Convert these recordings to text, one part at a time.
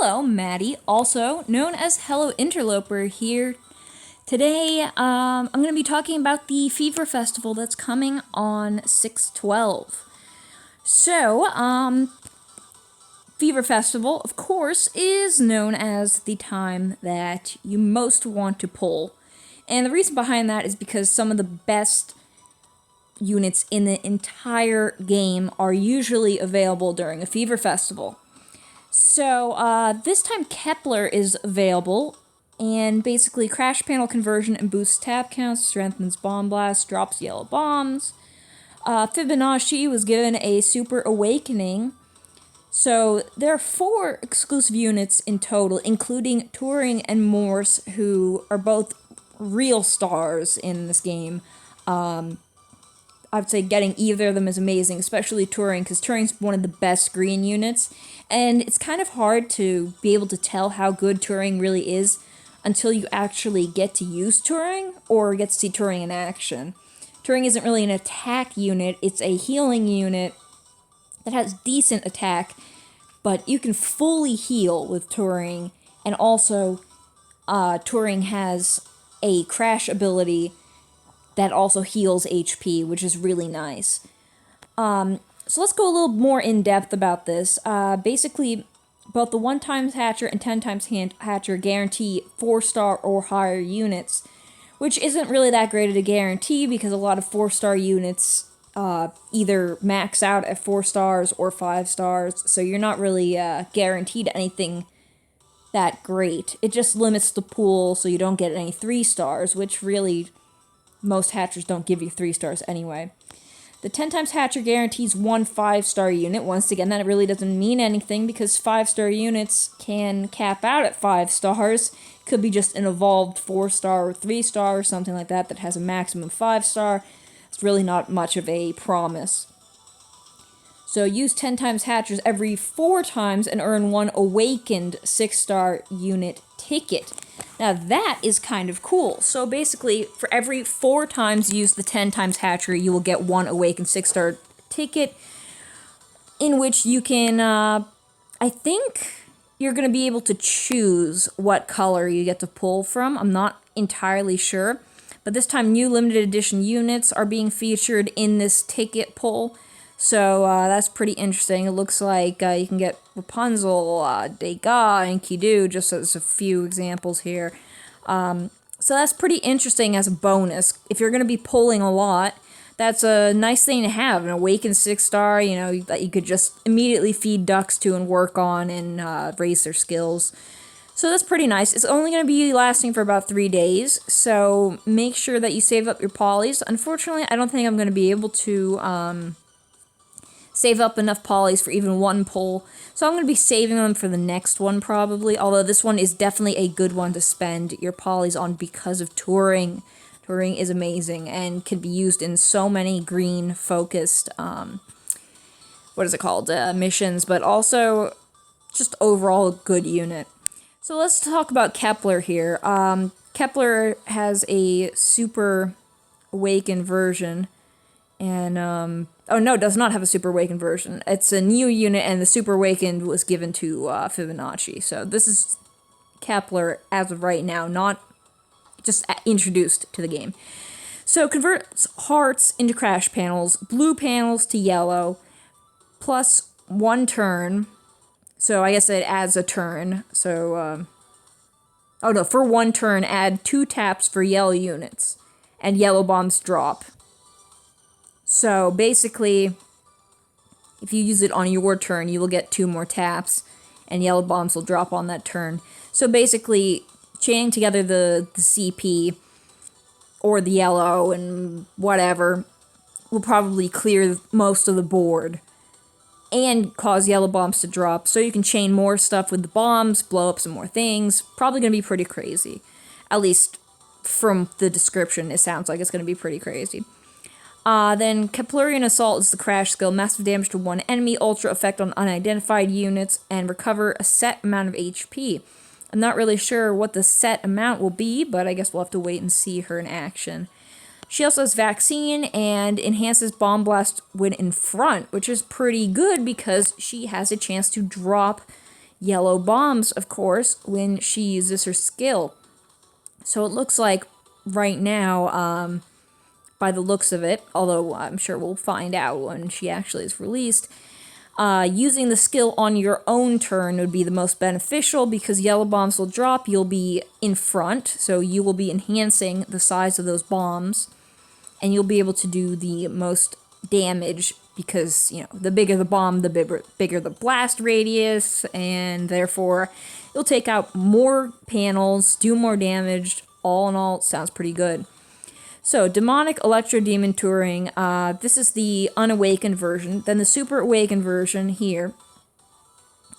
Hello, Maddie, also known as Hello Interloper here. Today, I'm going to be talking about the Fever Festival that's coming on 6/12. So, Fever Festival, of course, is known as the time that you most want to pull. And the reason behind that is because some of the best units in the entire game are usually available during a Fever Festival. So, this time Kepler is available, and basically crash panel conversion and boosts tap counts, strengthens bomb blast, drops yellow bombs. Fibonacci was given a super awakening. So, there are 4 exclusive units in total, including Turing and Morse, who are both real stars in this game. I'd say getting either of them is amazing, especially Turing, because Turing's one of the best green units, and it's kind of hard to be able to tell how good Turing really is until you actually get to use Turing, or get to see Turing in action. Turing isn't really an attack unit, it's a healing unit that has decent attack, but you can fully heal with Turing, and also, Turing has a crash ability that also heals HP, which is really nice. So let's go a little more in depth about this. Basically, both the 1 times Hatcher and 10 times Hatcher guarantee 4-star or higher units, which isn't really that great of a guarantee because a lot of 4-star units either max out at 4 stars or 5 stars, so you're not really guaranteed anything that great. It just limits the pool so you don't get any 3 stars, which really most Hatchers don't give you 3 stars anyway. The 10 times Hatcher guarantees 1 5-star unit. Once again, that really doesn't mean anything because 5-star units can cap out at 5 stars. Could be just an evolved 4-star or 3-star or something like that that has a maximum 5-star. It's really not much of a promise. So use 10 times Hatchers every 4 times and earn 1 awakened 6-star unit ticket. Now that is kind of cool. So basically, for every 4 times you use the 10 times Hatcher, you will get 1 awakened 6-star ticket, in which you can, I think you're going to be able to choose what color you get to pull from. I'm not entirely sure. But this time, new limited edition units are being featured in this ticket pull. So that's pretty interesting. It looks like you can get Rapunzel, Degas, and Kidu, just as a few examples here. So that's pretty interesting as a bonus. If you're going to be pulling a lot, that's a nice thing to have. An awakened 6-star, you know, that you could just immediately feed ducks to and work on and raise their skills. So that's pretty nice. It's only going to be lasting for about 3 days, so make sure that you save up your polys. Unfortunately, I don't think I'm going to be able to save up enough polys for even 1 pull, so I'm going to be saving them for the next one probably, although this one is definitely a good one to spend your polys on because of Turing. Turing is amazing and can be used in so many green-focused, missions, but also just overall a good unit. So let's talk about Kepler here. Kepler has a super awakened version, and, oh no, it does not have a super awakened version. It's a new unit, and the super awakened was given to Fibonacci. So this is Kepler as of right now, not just introduced to the game. So converts hearts into crash panels, blue panels to yellow, plus 1 turn. So I guess it adds a turn. So, for 1 turn, add 2 taps for yellow units, and yellow bombs drop. So basically, if you use it on your turn, you will get 2 more taps, and yellow bombs will drop on that turn. So basically, chaining together the CP, or the yellow, and whatever, will probably clear most of the board, and cause yellow bombs to drop, so you can chain more stuff with the bombs, blow up some more things. Probably going to be pretty crazy. At least, from the description, it sounds like it's going to be pretty crazy. Then Keplerian Assault is the crash skill. Massive damage to 1 enemy, ultra effect on unidentified units, and recover a set amount of HP. I'm not really sure what the set amount will be, but I guess we'll have to wait and see her in action. She also has Vaccine and enhances Bomb Blast when in front, which is pretty good because she has a chance to drop yellow bombs, of course, when she uses her skill. So it looks like right now, by the looks of it, although I'm sure we'll find out when she actually is released, using the skill on your own turn would be the most beneficial because yellow bombs will drop, you'll be in front, so you will be enhancing the size of those bombs, and you'll be able to do the most damage because, you know, the bigger the bomb, the bigger the blast radius, and therefore you'll take out more panels, do more damage. All in all, it sounds pretty good. So, Demonic Electro Demon Touring, this is the unawakened version. Then the super awakened version here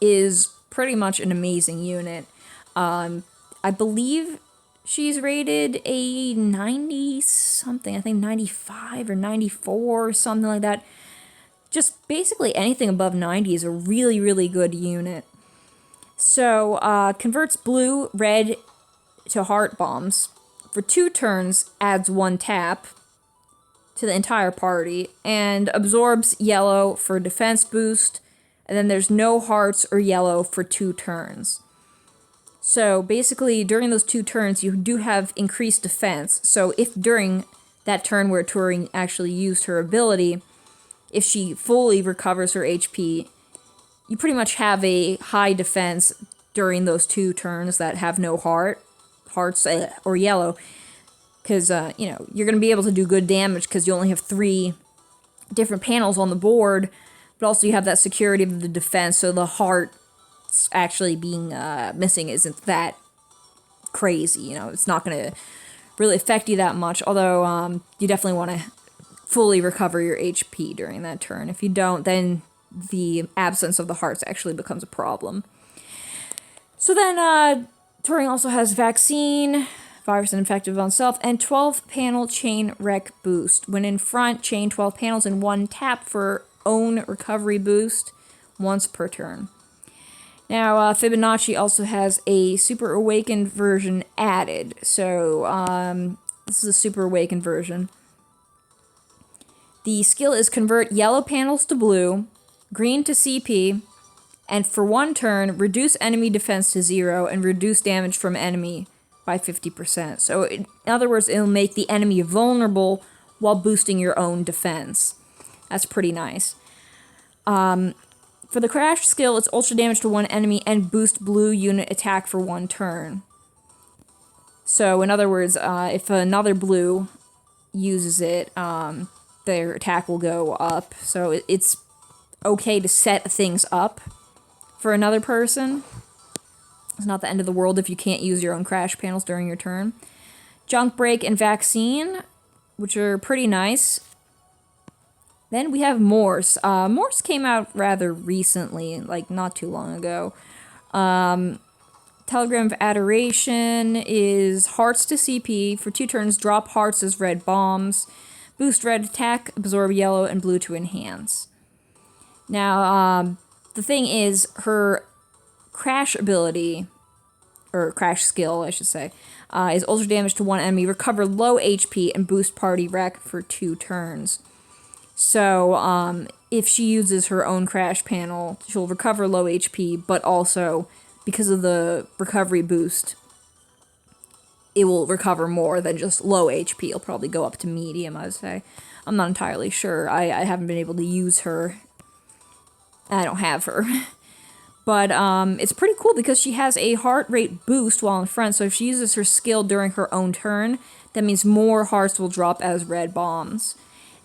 is pretty much an amazing unit. I believe she's rated a 90-something, I think 95 or 94 or something like that. Just basically anything above 90 is a really, really good unit. So, converts blue, red to heart bombs. For 2 turns, adds 1 tap to the entire party, and absorbs yellow for defense boost, and then there's no hearts or yellow for 2 turns. So basically, during those 2 turns, you do have increased defense, so if during that turn where Turing actually used her ability, if she fully recovers her HP, you pretty much have a high defense during those 2 turns that have no hearts or yellow, because you know, you're going to be able to do good damage because you only have 3 different panels on the board, but also you have that security of the defense, so the hearts actually being missing isn't that crazy. You know, it's not going to really affect you that much, although you definitely want to fully recover your HP during that turn. If you don't, then the absence of the hearts actually becomes a problem. So then Turing also has Vaccine, Virus and Infective on Self, and 12-panel Chain Wreck Boost. When in front, chain 12 panels in 1 tap for own recovery boost once per turn. Now, Fibonacci also has a Super Awakened version added. So, this is a Super Awakened version. The skill is convert yellow panels to blue, green to CP, and for 1 turn, reduce enemy defense to 0 and reduce damage from enemy by 50%. So, in other words, it'll make the enemy vulnerable while boosting your own defense. That's pretty nice. For the Crash skill, it's ultra damage to 1 enemy and boost blue unit attack for 1 turn. So, in other words, if another blue uses it, their attack will go up. So, it's okay to set things up for another person. It's not the end of the world if you can't use your own crash panels during your turn. Junk Break and Vaccine, which are pretty nice. Then we have Morse. Morse came out rather recently, like not too long ago. Telegram of Adoration is Hearts to CP. For 2 turns, drop hearts as red bombs. Boost red attack, absorb yellow and blue to enhance. Now, the thing is, her crash ability, or crash skill, I should say, is ultra damage to 1 enemy, recover low HP, and boost party wreck for 2 turns. So, if she uses her own crash panel, she'll recover low HP, but also, because of the recovery boost, it will recover more than just low HP. It'll probably go up to medium, I would say. I'm not entirely sure. I haven't been able to use her. I don't have her. But it's pretty cool because she has a heart rate boost while in front, so if she uses her skill during her own turn, that means more hearts will drop as red bombs.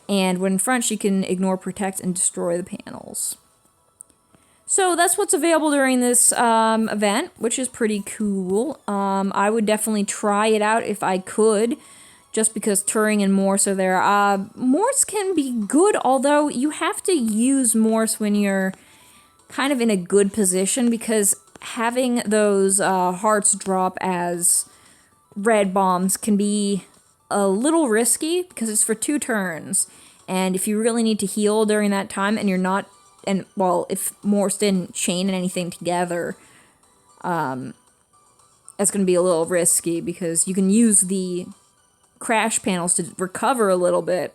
And when in front, she can ignore, protect, and destroy the panels. So that's what's available during this event, which is pretty cool. I would definitely try it out if I could, just because Turing and Morse are there. Morse can be good, although you have to use Morse when you're kind of in a good position, because having those hearts drop as red bombs can be a little risky, because it's for 2 turns, and if you really need to heal during that time, and you're not, and, well, if Morse didn't chain anything together, that's going to be a little risky, because you can use the crash panels to recover a little bit.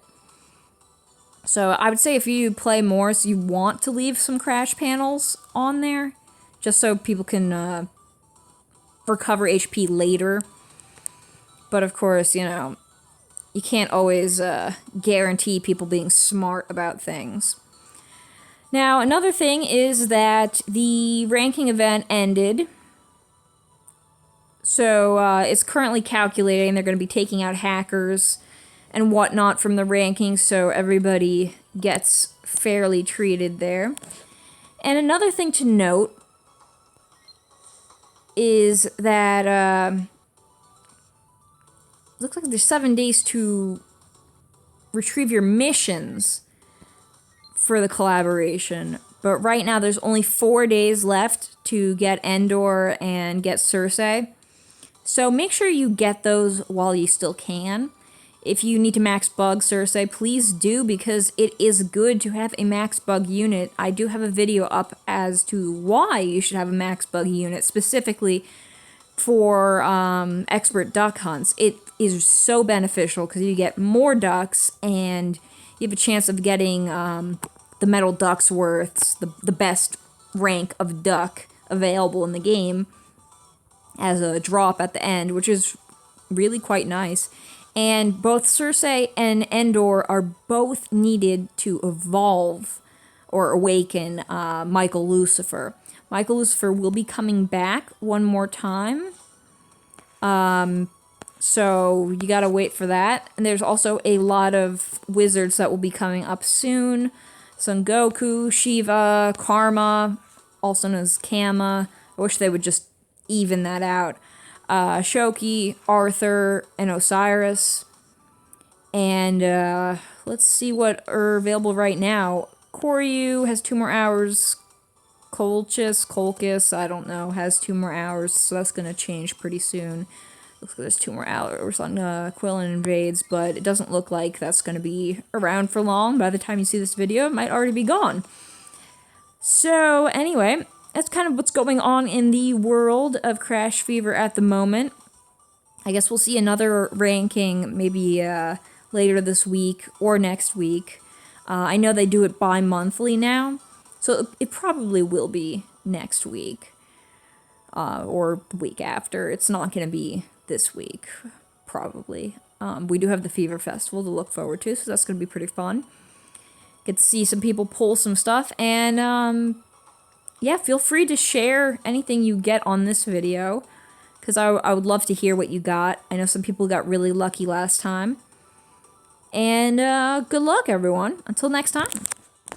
So I would say if you play Morse, you want to leave some crash panels on there, just so people can recover HP later. But of course, you know, you can't always guarantee people being smart about things. Now, another thing is that the ranking event ended. So it's currently calculating. They're going to be taking out hackers and whatnot from the rankings, so everybody gets fairly treated there. And another thing to note is that looks like there's 7 days to retrieve your missions for the collaboration. But right now there's only 4 days left to get Endor and get Circe. So make sure you get those while you still can. If you need to max bug Circe, please do, because it is good to have a max bug unit. I do have a video up as to why you should have a max bug unit, specifically for expert duck hunts. It is so beneficial because you get more ducks and you have a chance of getting the metal duck's worths, the best rank of duck available in the game, as a drop at the end, which is really quite nice. And both Circe and Endor are both needed to evolve or awaken Michael Lucifer. Michael Lucifer will be coming back one more time. So you gotta wait for that. And there's also a lot of wizards that will be coming up soon. Son Goku, Shiva, Karma, also known as Kama. I wish they would just even that out. Shoki, Arthur, and Osiris. And let's see what are available right now. Koryu has 2 more hours. Colchis, I don't know, has 2 more hours, so that's going to change pretty soon. Looks like there's 2 more hours on Quillen Invades, but it doesn't look like that's going to be around for long. By the time you see this video, it might already be gone. So, anyway, that's kind of what's going on in the world of Crash Fever at the moment. I guess we'll see another ranking maybe later this week or next week. I know they do it bi-monthly now, so it probably will be next week or the week after. It's not going to be this week, probably. We do have the Fever Festival to look forward to, so that's going to be pretty fun. Get to see some people pull some stuff, and yeah, feel free to share anything you get on this video, because I would love to hear what you got. I know some people got really lucky last time. And good luck, everyone. Until next time.